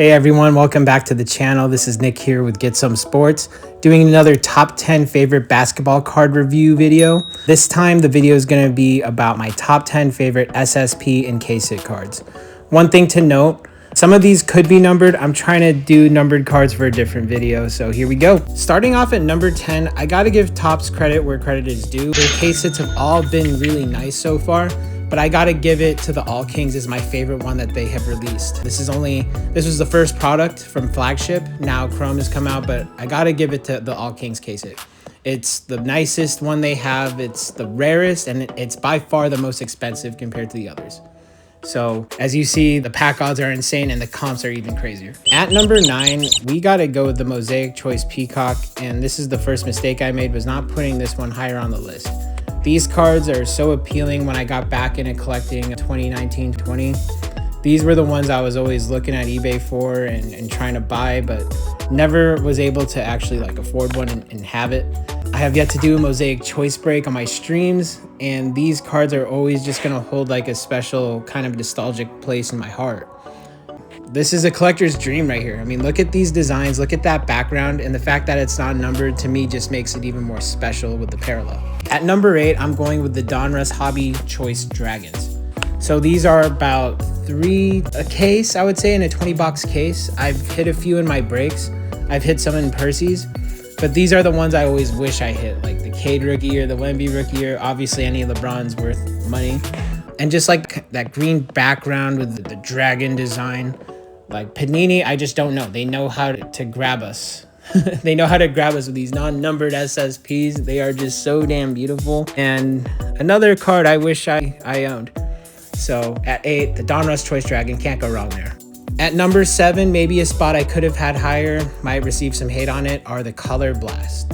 Hey everyone, welcome back to the channel. This is Nick here with Get Some Sports, doing another top 10 favorite basketball card review video. This time the video is going to be about my top 10 favorite SSP and Case Hit cards. One thing to note, some of these could be numbered. I'm trying to do numbered cards for a different video, so here we go. Starting off at number 10, I gotta give Topps credit where credit is due. The Case Hits have all been really nice so far, but I gotta give it to the All Kings is my favorite one that they have released. This was the first product from Flagship. Now Chrome has come out, but I gotta give it to the All Kings Case Hit. It's the nicest one they have. It's the rarest, and it's by far the most expensive compared to the others. So as you see, the pack odds are insane and the comps are even crazier. At number 9, we gotta go with the Mosaic Choice Peacock, and this is the first mistake I made, was not putting this one higher on the list. These cards are so appealing. When I got back into collecting 2019-20, these were the ones I was always looking at eBay for and trying to buy, but never was able to actually afford one and have it. I have yet to do a Mosaic Choice break on my streams, and these cards are always just gonna hold a special kind of nostalgic place in my heart. This is a collector's dream right here. I mean, look at these designs, look at that background, and the fact that it's not numbered to me just makes it even more special with the parallel. At number 8, I'm going with the Donruss Hobby Choice Dragons. So these are about $3 a case, I would say, in a 20-box case. I've hit a few in my breaks. I've hit some in Percy's, but these are the ones I always wish I hit, like the Cade rookie year, the Wemby rookie year, obviously any LeBron's worth money. And just that green background with the dragon design. Like Panini, I just don't know. They know how to grab us. They know how to grab us with these non-numbered SSPs. They are just so damn beautiful. And another card I wish I owned. So at 8, the Donruss Choice Dragon, can't go wrong there. At number 7, maybe a spot I could have had higher, might receive some hate on it, are the Color Blast.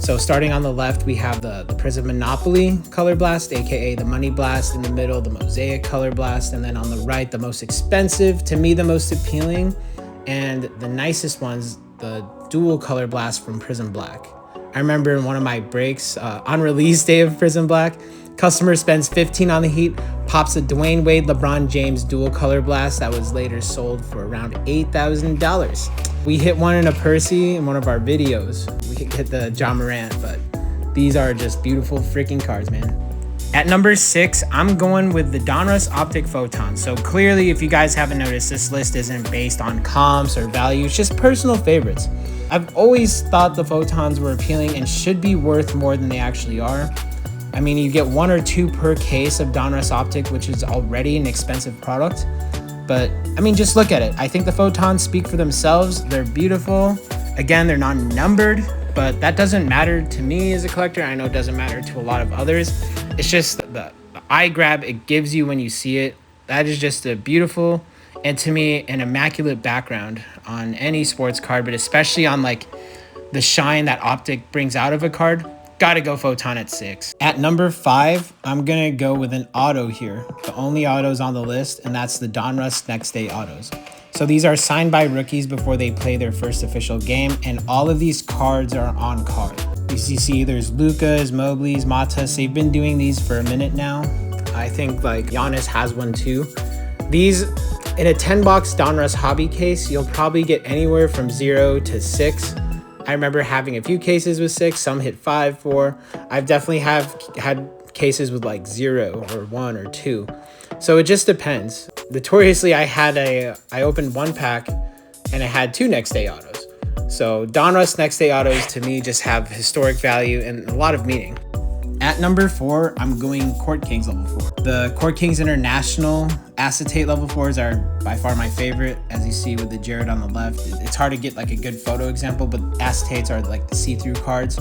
So starting on the left, we have the Prism Monopoly Color Blast, aka the Money Blast. In the middle, the Mosaic Color Blast. And then on the right, the most expensive, to me the most appealing, and the nicest ones, the Dual Color Blast from Prism Black. I remember in one of my breaks, on release day of Prism Black, customer spends $15 on the heat, pops a Dwayne Wade, LeBron James Dual Color Blast that was later sold for around $8,000. We hit one in a Percy in one of our videos. We hit the John Morant, but these are just beautiful freaking cards, man. At number 6, I'm going with the Donruss Optic Photon. So clearly, if you guys haven't noticed, this list isn't based on comps or value, it's just personal favorites. I've always thought the Photons were appealing and should be worth more than they actually are. I mean, you get 1 or 2 per case of Donruss Optic, which is already an expensive product. But I mean, just look at it. I think the Photons speak for themselves. They're beautiful. Again, they're not numbered, but that doesn't matter to me as a collector. I know it doesn't matter to a lot of others. It's just the eye grab it gives you when you see it. That is just a beautiful, and to me, an immaculate background on any sports card, but especially on the shine that Optic brings out of a card. Gotta go Photon at 6. At number 5, I'm gonna go with an auto here. The only autos on the list, and that's the Donruss Next Day autos. So these are signed by rookies before they play their first official game, and all of these cards are on card. You see there's Luka's, Mobley's, Matas. They've been doing these for a minute now. I think Giannis has one too. These, in a 10-box Donruss hobby case, you'll probably get anywhere from 0 to 6. I remember having a few cases with 6, some hit 5, 4. I've definitely had cases with 0 or 1 or 2. So it just depends. Notoriously, I opened 1 pack and I had 2 next day autos. So Donruss next day autos to me just have historic value and a lot of meaning. At number 4, I'm going Court Kings level 4. The Court Kings International acetate level 4s are by far my favorite. As you see with the Jared on the left, it's hard to get a good photo example, but acetates are the see-through cards.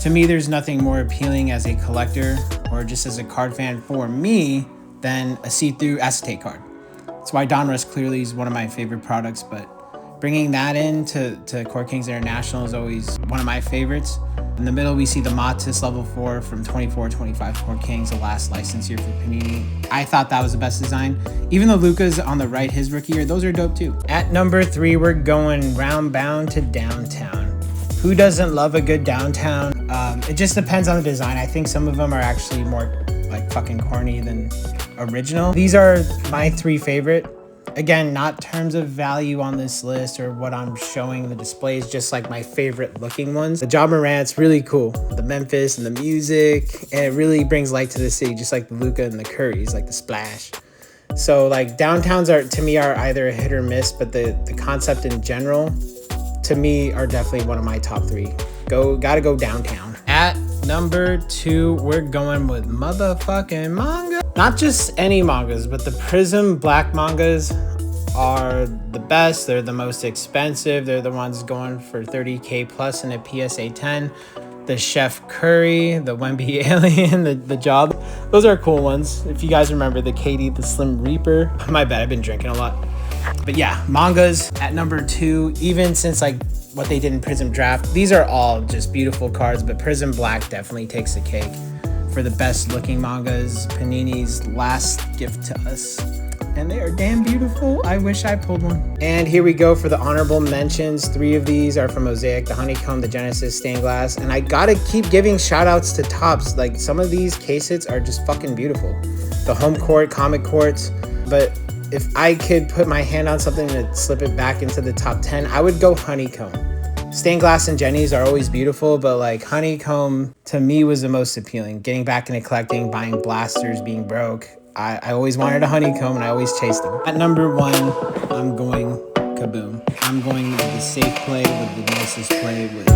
To me, there's nothing more appealing as a collector or just as a card fan for me than a see-through acetate card. That's why Donruss clearly is one of my favorite products, but bringing that into Court Kings International is always one of my favorites. In the middle, we see the Matas level 4 from 24-25 Court Kings, the last license year for Panini. I thought that was the best design. Even the Luka's on the right, his rookie year, those are dope too. At number 3, we're going round bound to downtown. Who doesn't love a good downtown? It just depends on the design. I think some of them are actually more fucking corny than original. These are my 3 favorite. Again, not terms of value on this list or what I'm showing the displays, just like my favorite looking ones. The Ja Morant's really cool. The Memphis and the music, and it really brings light to the city, just like the Luka and the Currys, like the splash. So like downtowns to me are either a hit or miss, but the concept in general, to me, are definitely one of my top 3. Gotta go downtown. At number 2, we're going with motherfucking manga. Not just any mangas, but the Prism Black mangas are the best. They're the most expensive. They're the ones going for 30K plus in a PSA 10. The Chef Curry, the Wemby Alien, the Job. Those are cool ones. If you guys remember the Katie, the Slim Reaper. My bad, I've been drinking a lot. But yeah, mangas at number 2, even since like what they did in Prism Draft, these are all just beautiful cards, but Prism Black definitely takes the cake for the best looking mangas. Panini's last gift to us, and they are damn beautiful. I wish I pulled one. And here we go for the honorable mentions. 3 of these are from Mosaic, the Honeycomb, the Genesis Stained Glass, and I gotta keep giving shout outs to tops. Like some of these case hits are just fucking beautiful. The Home Court, Comic Courts, but if I could put my hand on something to slip it back into the top 10, I would go Honeycomb. Stained Glass and Jenny's are always beautiful, but like Honeycomb to me was the most appealing. Getting back into collecting, buying blasters, being broke. I always wanted a Honeycomb and I always chased them. At number 1, I'm going Kaboom. I'm going with the safe play, with the nicest play, with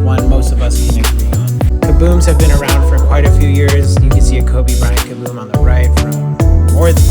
one most of us can agree on. Kabooms have been around for quite a few years. You can see a Kobe Bryant Kaboom on the right from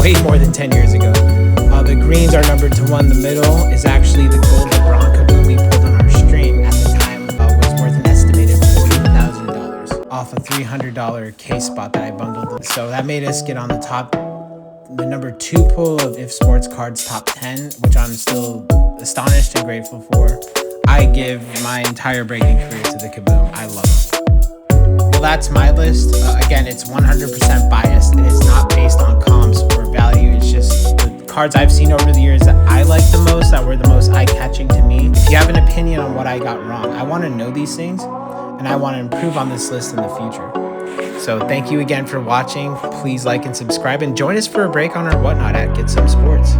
way more than 10 years ago. The greens are number 2. The middle is actually the gold LeBron Kaboom we pulled on our stream at the time. Was worth an estimated $40,000 off a $300 case spot that I bundled. So that made us get on the number 2 pull of If Sports Cards top 10, which I'm still astonished and grateful for. I give my entire breaking career to the Kaboom. I love them. Well, that's my list. Again, it's 100% biased. It is not based on comps or value. It's just the cards I've seen over the years that I like the most, that were the most eye-catching to me. If you have an opinion on what I got wrong, I want to know these things, and I want to improve on this list in the future. So thank you again for watching. Please like and subscribe, and join us for a break on our Whatnot at Get Some Sports.